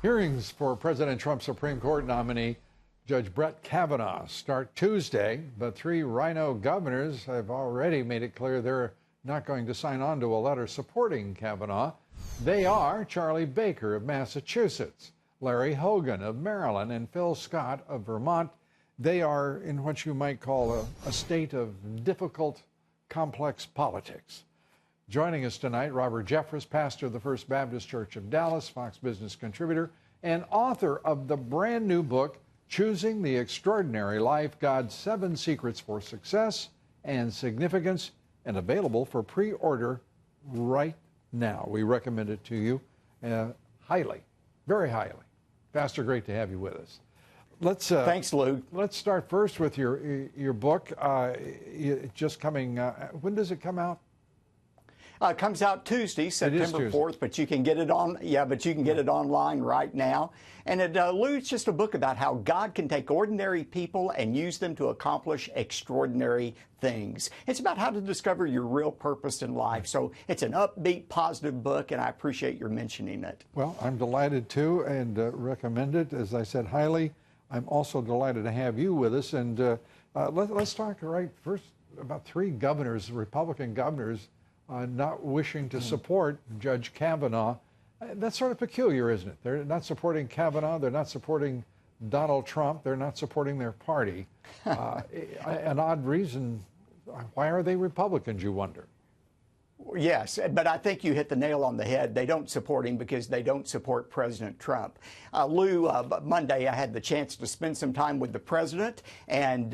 Hearings for President Trump's Supreme Court nominee, Judge Brett Kavanaugh, start Tuesday, but 3 Rhino governors have already made it clear they're not going to sign on to a letter supporting Kavanaugh. They are Charlie Baker of Massachusetts, Larry Hogan of Maryland, and Phil Scott of Vermont. They are in what you might call a state of difficult, complex politics. Joining us tonight, Robert Jeffress, pastor of the First Baptist Church of Dallas, Fox Business contributor, and author of the brand new book, Choosing the Extraordinary Life, God's 7 Secrets for Success and Significance, and available for pre-order right now. We recommend it to you highly, very highly. Pastor, great to have you with us. Thanks, Lou. Let's start first with your book. Just coming. When does it come out? It comes out Tuesday, September 4th, but you can get it on. Yeah, but you can get it online right now. And Lou, it's just a book about how God can take ordinary people and use them to accomplish extraordinary things. It's about how to discover your real purpose in life. So it's an upbeat, positive book, and I appreciate your mentioning it. Well, I'm delighted to, and recommend it, as I said, highly. I'm also delighted to have you with us. And let's talk right first about 3 governors, Republican governors, not wishing to support Judge Kavanaugh. That's sort of peculiar, isn't it? They're not supporting Kavanaugh. They're not supporting Donald Trump. They're not supporting their party. An odd reason. Why are they Republicans, you wonder? Yes, but I think you hit the nail on the head. They don't support him because they don't support President Trump. Lou, Monday I had the chance to spend some time with the president and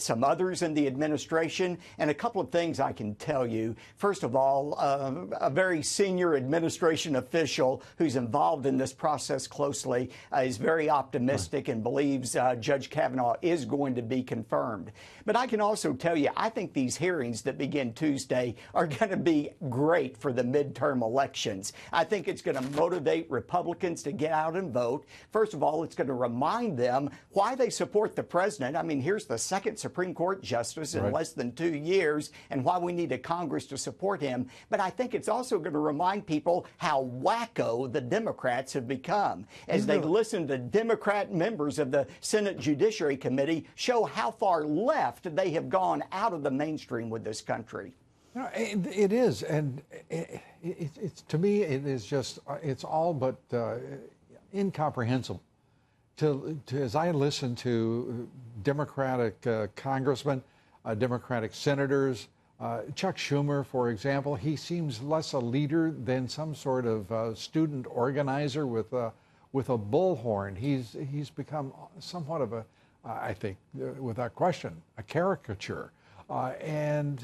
some others in the administration, and a couple of things I can tell you. First of all, a very senior administration official who's involved in this process closely is very optimistic and believes Judge Kavanaugh is going to be confirmed. But I can also tell you, I think these hearings that begin Tuesday are going to be great for the midterm elections. I think it's going to motivate Republicans to get out and vote. First of all, it's going to remind them why they support the president. I mean, here's the 2nd Supreme Court justice in less than 2 years, and why we need a Congress to support him. But I think it's also going to remind people how wacko the Democrats have become as they listen to Democrat members of the Senate Judiciary Committee show how far left they have gone out of the mainstream with this country. No, it is, and it's to me, it is just, it's all but incomprehensible. As I listen to Democratic congressmen, Democratic senators, Chuck Schumer, for example, he seems less a leader than some sort of student organizer with a bullhorn. He's become somewhat of a, I think, without question, a caricature. And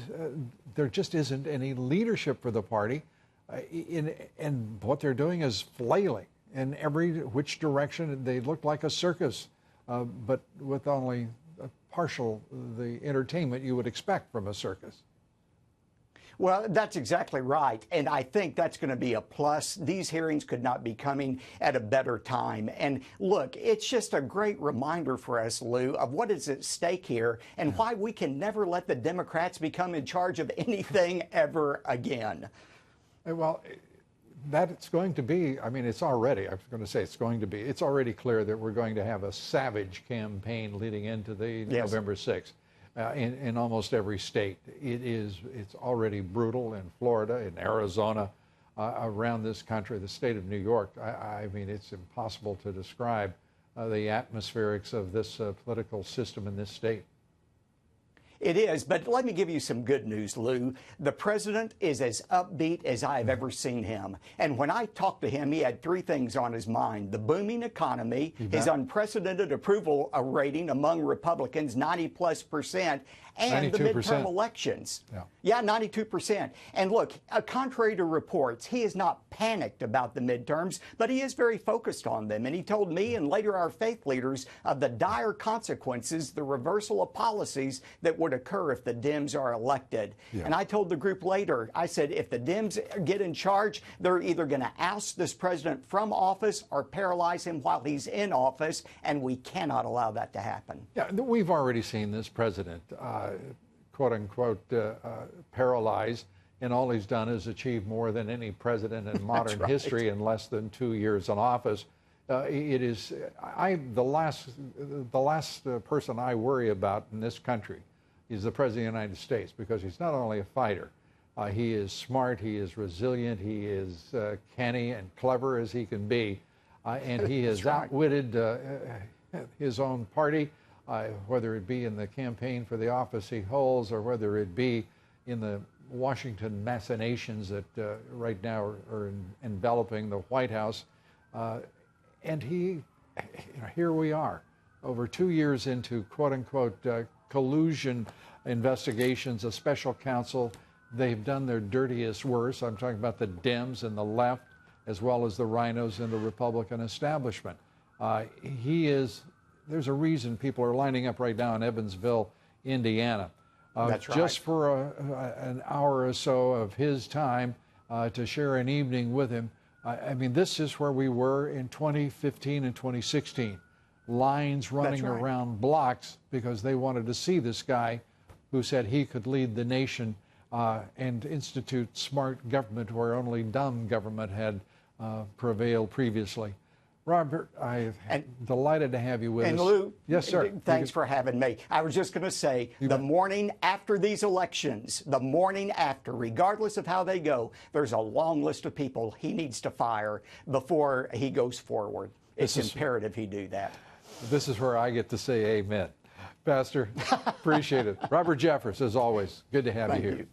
there just isn't any leadership for the party, and what they're doing is flailing in every which direction. They look like a circus, but with only a partial the entertainment you would expect from a circus. Well, that's exactly right, and I think that's going to be a plus. These hearings could not be coming at a better time. And look, it's just a great reminder for us, Lou, of what is at stake here and why we can never let the Democrats become in charge of anything ever again. Well, that it's going to be, I mean, it's already, I was going to say it's going to be, it's already clear that we're going to have a savage campaign leading into the November 6th. In almost every state. It's already brutal in Florida, in Arizona, around this country, the state of New York. I mean, it's impossible to describe the atmospherics of this political system in this state. It is, but let me give you some good news, Lou. The president is as upbeat as I have ever seen him. And when I talked to him, he had 3 things on his mind: the booming economy, his unprecedented approval rating among Republicans, 90+%, and 92%. The midterm elections. Yeah, 92%. And look, contrary to reports, he is not panicked about the midterms, but he is very focused on them. And he told me and later our faith leaders of the dire consequences, the reversal of policies that would occur if the Dems are elected. And I told the group later, I said, if the Dems get in charge, they're either going to oust this president from office or paralyze him while he's in office, and we cannot allow that to happen. Yeah, we've already seen this president, quote unquote, paralyzed, and all he's done is achieve more than any president in modern history in less than 2 years in office. It is the last person I worry about in this country is the President of the United States, because he's not only a fighter, he is smart, he is resilient, he is canny and clever as he can be, and he has outwitted his own party, whether it be in the campaign for the office he holds or whether it be in the Washington machinations that right now are enveloping the White House. And here we are, over 2 years into quote-unquote collusion investigations, a special counsel. They've done their dirtiest worst. I'm talking about the Dems and the left, as well as the rhinos in the Republican establishment. There's a reason people are lining up right now in Evansville, Indiana. That's right. Just for an hour or so of his time to share an evening with him. I mean, this is where we were in 2015 and 2016. Lines running around blocks because they wanted to see this guy who said he could lead the nation and institute smart government where only dumb government had prevailed previously. Robert, I'm delighted to have you with us. And Lou, yes, sir. Thanks for having me. I was just going to say, the morning after these elections, the morning after, regardless of how they go, there's a long list of people he needs to fire before he goes forward. It's imperative he do that. This is where I get to say amen. Pastor, appreciate it. Robert Jeffress, as always, good to have you here. Thank you.